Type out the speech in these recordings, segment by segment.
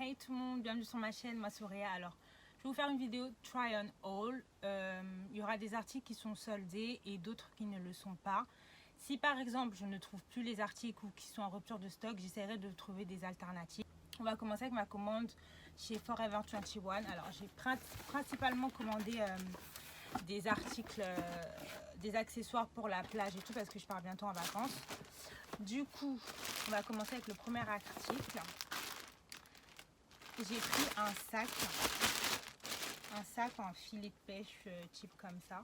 Hey tout le monde, bienvenue sur ma chaîne, moi c'est Auréa. Alors, je vais vous faire une vidéo try on all. Il y aura des articles qui sont soldés et d'autres qui ne le sont pas. Si par exemple je ne trouve plus les articles ou qui sont en rupture de stock, j'essaierai de trouver des alternatives. On va commencer avec ma commande chez Forever 21. Alors j'ai principalement commandé des articles, des accessoires pour la plage et tout parce que je pars bientôt en vacances. Du coup, on va commencer avec le premier article. J'ai pris un sac en filet de pêche type comme ça.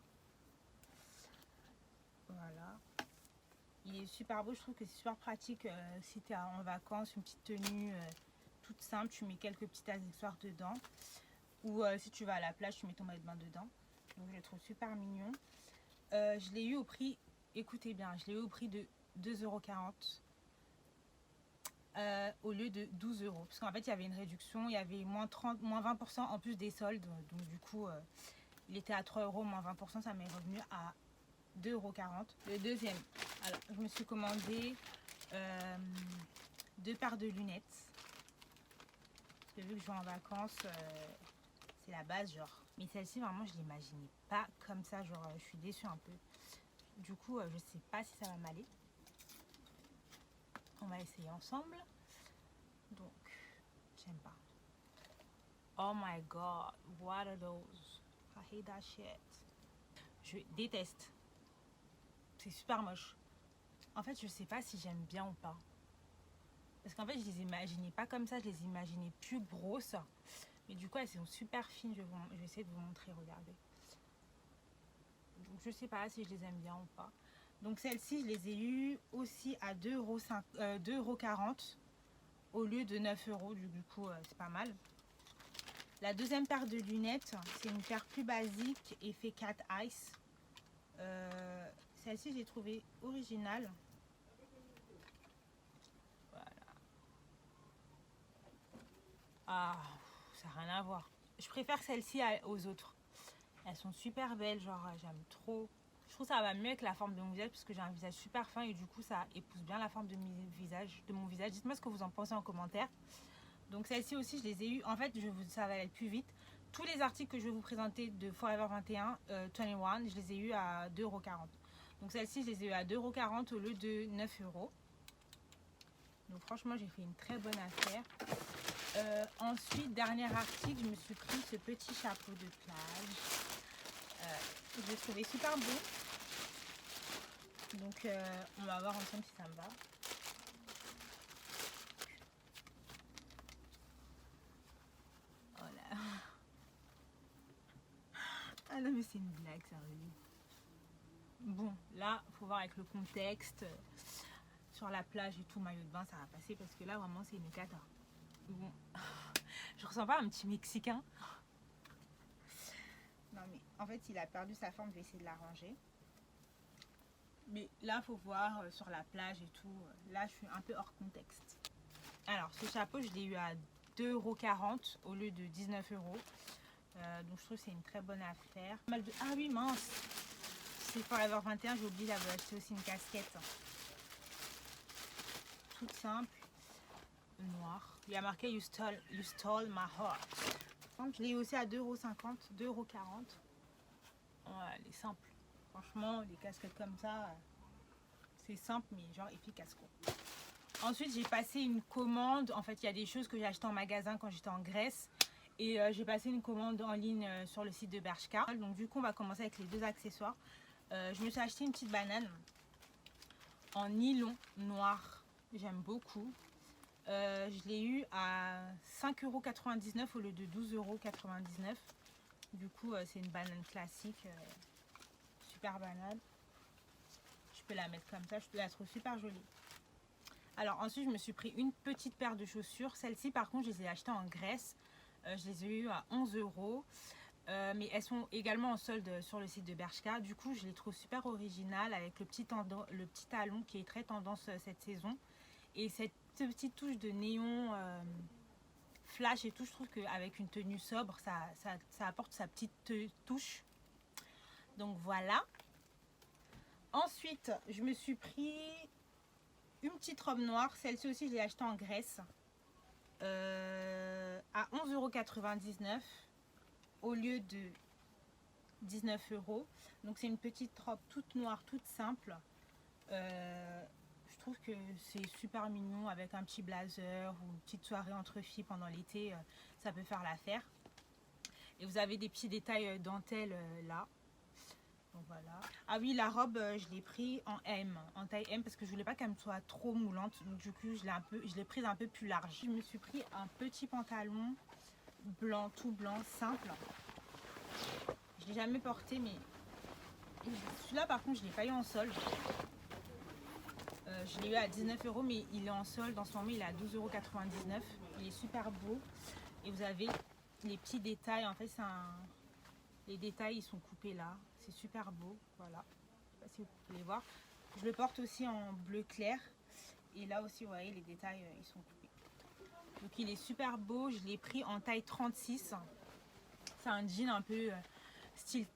Voilà. Il est super beau, je trouve que c'est super pratique si tu es en vacances, une petite tenue toute simple, tu mets quelques petits accessoires dedans. Ou si tu vas à la plage, tu mets ton maillot de bain dedans. Donc je le trouve super mignon. Je l'ai eu au prix, écoutez bien, je l'ai eu au prix de 2,40 € au lieu de 12 €. Parce qu'en fait, il y avait une réduction, il y avait moins 20% en plus des soldes. Donc du coup, il était à 3 €, moins 20%, ça m'est revenu à 2,40 €. Le deuxième, alors je me suis commandé 2 paires de lunettes. Parce que vu que je vais en vacances, c'est la base, genre. Mais celle-ci, vraiment, je l'imaginais pas comme ça, genre, je suis déçue un peu. Du coup, je sais pas si ça va m'aller. On va essayer ensemble. Donc, j'aime pas. Oh my god, what are those? I hate that shit. Je déteste. C'est super moche. En fait, je sais pas si j'aime bien ou pas. Parce qu'en fait, je les imaginais pas comme ça, je les imaginais plus grosses. Mais du coup, elles sont super fines. Je vais essayer de vous montrer, regardez. Donc, je sais pas si je les aime bien ou pas. Donc, celles-ci, je les ai eues aussi à 2,40 € au lieu de 9 €. Du coup, c'est pas mal. La deuxième paire de lunettes, c'est une paire plus basique, effet cat ice. Celle-ci, j'ai trouvé originale. Voilà. Ah, ça n'a rien à voir. Je préfère celle-ci aux autres. Elles sont super belles, genre j'aime trop. Je trouve que ça va mieux avec la forme de mon visage parce que j'ai un visage super fin et du coup ça épouse bien la forme de mon visage. Dites-moi ce que vous en pensez en commentaire. Donc celle-ci aussi je les ai eues. En fait ça va aller plus vite. Tous les articles que je vais vous présenter de Forever 21, je les ai eus à 2,40 €. Donc celle-ci je les ai eues à 2,40 € au lieu de 9 €. Donc franchement j'ai fait une très bonne affaire. Ensuite, dernier article, je me suis pris ce petit chapeau de plage. Je l'ai trouvé super beau. Donc on va voir ensemble si ça me va. Voilà. Ah non mais c'est une blague, sérieux. Bon, là, faut voir avec le contexte. Sur la plage et tout, maillot de bain, ça va passer parce que là, vraiment, c'est une cata. Bon, je ressens pas un petit Mexicain. Non mais en fait, il a perdu sa forme, je vais essayer de l'arranger. Mais là, faut voir sur la plage et tout. Là, je suis un peu hors contexte. Alors, ce chapeau, je l'ai eu à 2,40 € au lieu de 19 €. Donc, je trouve que c'est une très bonne affaire. Ah oui, mince. C'est Forever 21, j'ai oublié d'avoir acheté aussi une casquette. Toute simple. Noire. Il y a marqué You stole my heart. Je l'ai eu aussi à 2,50 €, 2,40 €. Ouais, elle est simple. Franchement, des casquettes comme ça, c'est simple, mais genre efficace quoi. Ensuite, j'ai passé une commande. En fait, il y a des choses que j'ai achetées en magasin quand j'étais en Grèce. Et j'ai passé une commande en ligne sur le site de Bershka. Donc du coup, on va commencer avec les deux accessoires. Je me suis acheté une petite banane en nylon noir. J'aime beaucoup. Je l'ai eu à 5,99 € au lieu de 12,99 €. Du coup, c'est une banane classique. Super banane. Je peux la mettre comme ça. Je la trouve super jolie. Alors ensuite, je me suis pris une petite paire de chaussures. Celles-ci, par contre, je les ai achetées en Grèce. Je les ai eues à 11 €. Mais elles sont également en solde sur le site de Bershka. Du coup, je les trouve super originales avec le petit talon qui est très tendance cette saison. Et cette petite touche de néon flash et tout, je trouve qu'avec une tenue sobre, ça apporte sa petite touche. Donc voilà. Ensuite, je me suis pris une petite robe noire. Celle-ci aussi, je l'ai achetée en Grèce. 11,99 € au lieu de 19 €. Donc c'est une petite robe toute noire, toute simple. Je trouve que c'est super mignon avec un petit blazer ou une petite soirée entre filles pendant l'été, ça peut faire l'affaire. Et vous avez des petits détails dentelle là. Donc voilà. Ah oui, la robe, je l'ai pris en M, en taille M, parce que je voulais pas qu'elle me soit trop moulante. Donc du coup, je l'ai prise un peu plus large. Je me suis pris un petit pantalon blanc, tout blanc, simple. Je l'ai jamais porté, mais celui-là, par contre, je l'ai pas eu en solde. Je l'ai eu à 19 €, mais il est en solde. En ce moment, il est à 12,99 €. Il est super beau. Et vous avez les petits détails. En fait, les détails, ils sont coupés là. C'est super beau. Voilà. Je sais pas si vous pouvez voir. Je le porte aussi en bleu clair. Et là aussi, vous voyez, les détails, ils sont coupés. Donc, il est super beau. Je l'ai pris en taille 36. C'est un jean un peu style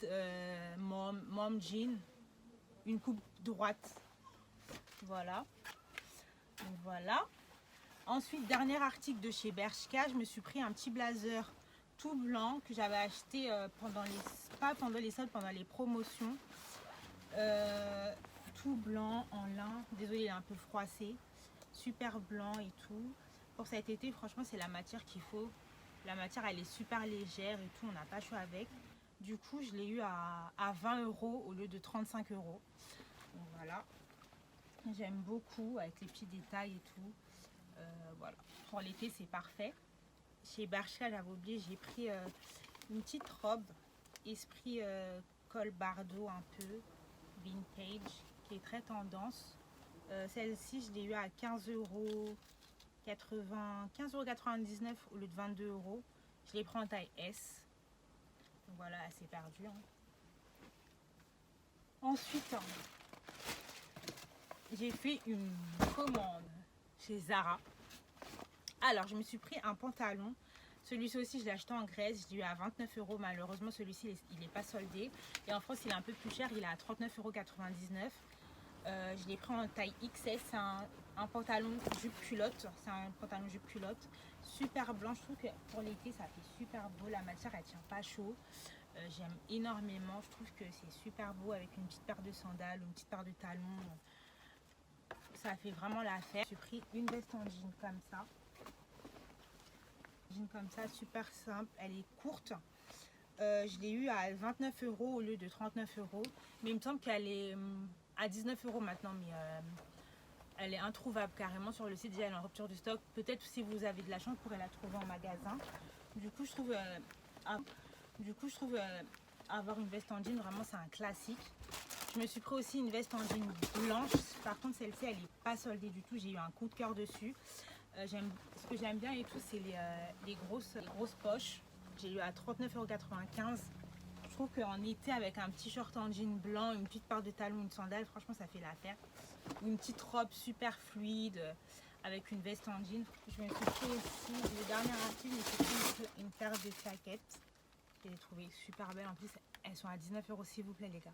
mom jean. Une coupe droite. Voilà. Donc voilà. Ensuite, dernier article de chez Bershka, je me suis pris un petit blazer tout blanc que j'avais acheté pas pendant les soldes, pendant les promotions. Tout blanc en lin. Désolée, il est un peu froissé. Super blanc et tout. Pour cet été, franchement, c'est la matière qu'il faut. La matière, elle est super légère et tout. On n'a pas chaud avec. Du coup, je l'ai eu à 20 € au lieu de 35 €. Donc voilà. J'aime beaucoup avec les petits détails et tout. Voilà. Pour l'été, c'est parfait. Chez Bershka, j'avais oublié, j'ai pris une petite robe esprit col bardeau un peu vintage qui est très tendance. Celle-ci, je l'ai eu à 15,99 € au lieu de 22 €. Je l'ai pris en taille S. Donc voilà, assez perdu. Hein. Ensuite, j'ai fait une commande chez Zara. Alors, je me suis pris un pantalon. Celui-ci aussi, je l'ai acheté en Grèce. Je l'ai eu à 29 €. Malheureusement, celui-ci, il n'est pas soldé. Et en France, il est un peu plus cher. Il est à 39,99 €. Je l'ai pris en taille XS. C'est un pantalon jupe culotte. C'est un pantalon jupe culotte. Super blanc. Je trouve que pour l'été, ça fait super beau. La matière, elle tient pas chaud. J'aime énormément. Je trouve que c'est super beau avec une petite paire de sandales, une petite paire de talons. Ça fait vraiment l'affaire. J'ai pris une veste en jean comme ça. Jean comme ça, super simple. Elle est courte. Je l'ai eu à 29 € au lieu de 39 €. Mais il me semble qu'elle est à 19 € maintenant. Mais elle est introuvable carrément sur le site. Déjà, elle est en rupture de stock. Peut-être si vous avez de la chance, vous pourrez la trouver en magasin. Du coup, je trouve avoir une veste en jean, vraiment, c'est un classique. Je me suis pris aussi une veste en jean blanche. Par contre, celle-ci, elle n'est pas soldée du tout. J'ai eu un coup de cœur dessus. Ce que j'aime bien et tout, c'est les grosses poches. J'ai eu à 39,95 €. Je trouve qu'en été, avec un petit short en jean blanc, une petite paire de talons, une sandale, franchement, ça fait l'affaire. Une petite robe super fluide avec une veste en jean. Je me suis pris aussi, le dernier article, je me suis pris une paire de claquettes. Je les ai trouvées super belles. En plus, elles sont à 19 € s'il vous plaît, les gars.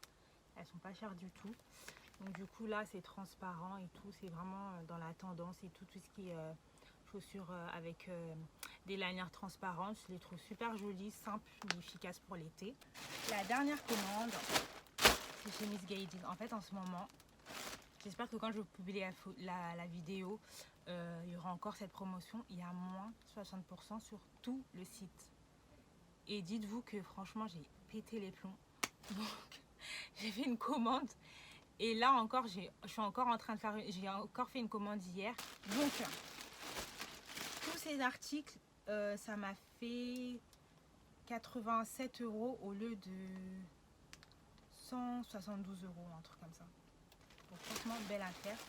Elles sont pas chères du tout. Donc du coup, là, c'est transparent et tout. C'est vraiment dans la tendance et tout ce qui est chaussures avec des lanières transparentes. Je les trouve super jolies, simples, mais efficaces pour l'été. La dernière commande, c'est chez Miss Guiding. En fait, en ce moment, j'espère que quand je vais publier la vidéo, il y aura encore cette promotion. Il y a moins 60% sur tout le site. Et dites-vous que franchement, j'ai pété les plombs. Donc, j'ai fait une commande. Et là encore, j'ai encore fait une commande hier. Donc, tous ces articles, ça m'a fait 87 € au lieu de 172 €, un truc comme ça. Donc franchement, belle affaire.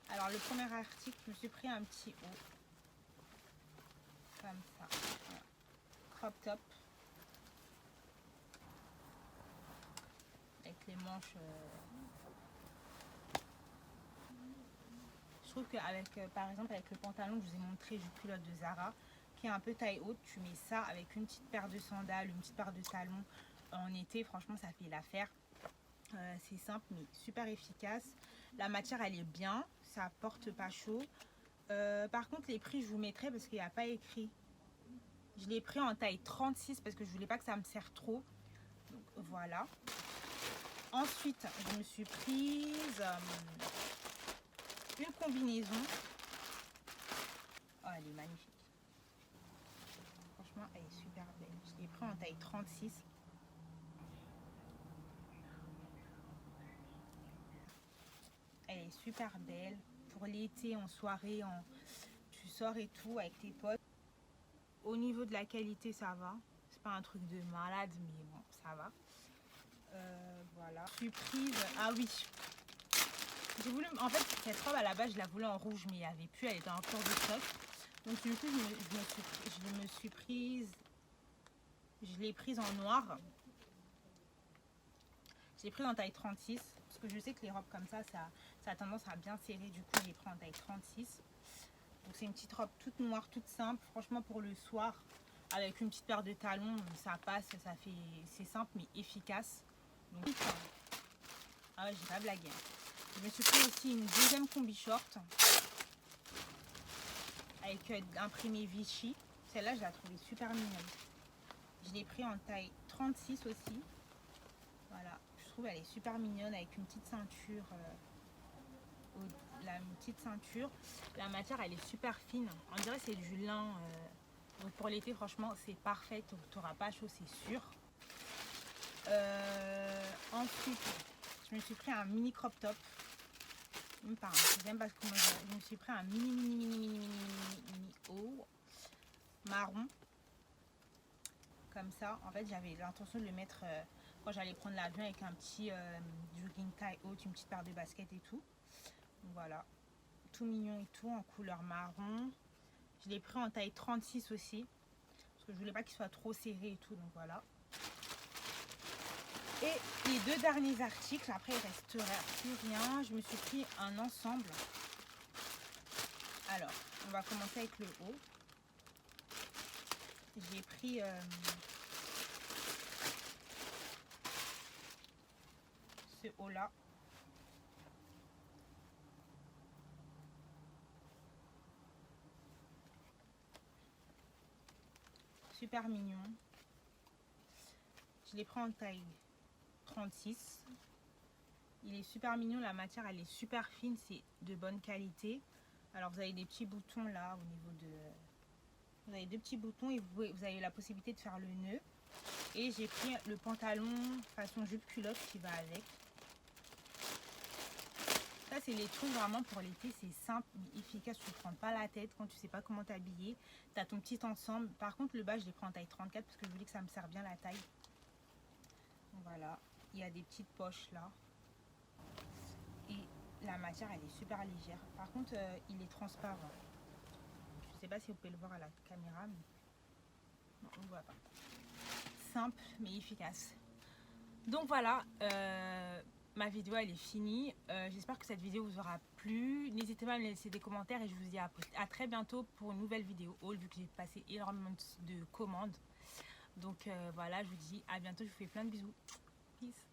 Alors le premier article, je me suis pris un petit haut. Comme ça. Voilà. Crop top. Avec les manches... Je trouve qu'avec, par exemple, avec le pantalon que je vous ai montré, jupe culotte de Zara, qui est un peu taille haute, tu mets ça avec une petite paire de sandales, une petite paire de talons en été, franchement, ça fait l'affaire. C'est simple, mais super efficace. La matière, elle est bien, ça porte pas chaud. Par contre, les prix, je vous mettrai parce qu'il n'y a pas écrit Je l'ai pris en taille 36 parce que je voulais pas que ça me serre trop. Donc voilà. Ensuite, je me suis prise une combinaison. Oh, elle est magnifique. Franchement, elle est super belle. Je l'ai pris en taille 36. Elle est super belle. Pour l'été, en soirée, tu sors et tout avec tes potes. Au niveau de la qualité, ça va. C'est pas un truc de malade, mais bon, ça va. Voilà. Je suis prise. Ah oui. J'ai voulu. En fait, cette robe à la base, je la voulais en rouge, mais il n'y avait plus. Elle était en cours de stock. Donc du coup, je me suis prise. Je l'ai prise en noir. Je l'ai prise en taille 36. Parce que je sais que les robes comme ça a tendance à bien serrer. Du coup, j'ai pris en taille 36. Donc c'est une petite robe toute noire, toute simple. Franchement, pour le soir, avec une petite paire de talons, ça passe. C'est simple mais efficace. Donc, ah ouais, j'ai pas blagué. Je me suis pris aussi une deuxième combi short avec imprimé Vichy. Celle-là, je la trouvais super mignonne. Je l'ai pris en taille 36 aussi. Voilà, je trouve elle est super mignonne avec une petite ceinture. Une petite ceinture. La matière, elle est super fine. On dirait que c'est du lin. Donc pour l'été, franchement, c'est parfait. Tu n'auras pas chaud, c'est sûr. Ensuite, je me suis pris un mini crop top. Même pas, j'aime pas comment je me suis pris un mini haut marron. Comme ça, en fait, j'avais l'intention de le mettre quand j'allais prendre l'avion avec un petit jogging taille haute, une petite paire de baskets et tout. Donc voilà, tout mignon et tout, en couleur marron. Je l'ai pris en taille 36 aussi, parce que je voulais pas qu'il soit trop serré et tout, donc voilà. Et les deux derniers articles, après il ne resterait plus rien. Je me suis pris un ensemble. Alors, on va commencer avec le haut. J'ai pris ce haut là. Super mignon. Je l'ai pris en taille 36. Il est super mignon, la matière elle est super fine, c'est de bonne qualité. Alors vous avez des petits boutons là au niveau de... Vous avez deux petits boutons et vous avez la possibilité de faire le nœud. Et j'ai pris le pantalon façon jupe culotte qui va avec. Ça c'est les trucs vraiment pour l'été, c'est simple mais efficace, tu ne prends pas la tête quand tu sais pas comment t'habiller. Tu as ton petit ensemble. Par contre le bas je l'ai pris en taille 34 parce que je voulais que ça me serve bien la taille. Voilà, il y a des petites poches là. Et la matière elle est super légère. Par contre il est transparent. Je sais pas si vous pouvez le voir à la caméra, mais non, on ne voit pas. Simple mais efficace. Donc voilà, ma vidéo elle est finie. J'espère que cette vidéo vous aura plu. N'hésitez pas à me laisser des commentaires et je vous dis à très bientôt pour une nouvelle vidéo haul vu que j'ai passé énormément de commandes. Donc voilà, je vous dis à bientôt, je vous fais plein de bisous. Peace.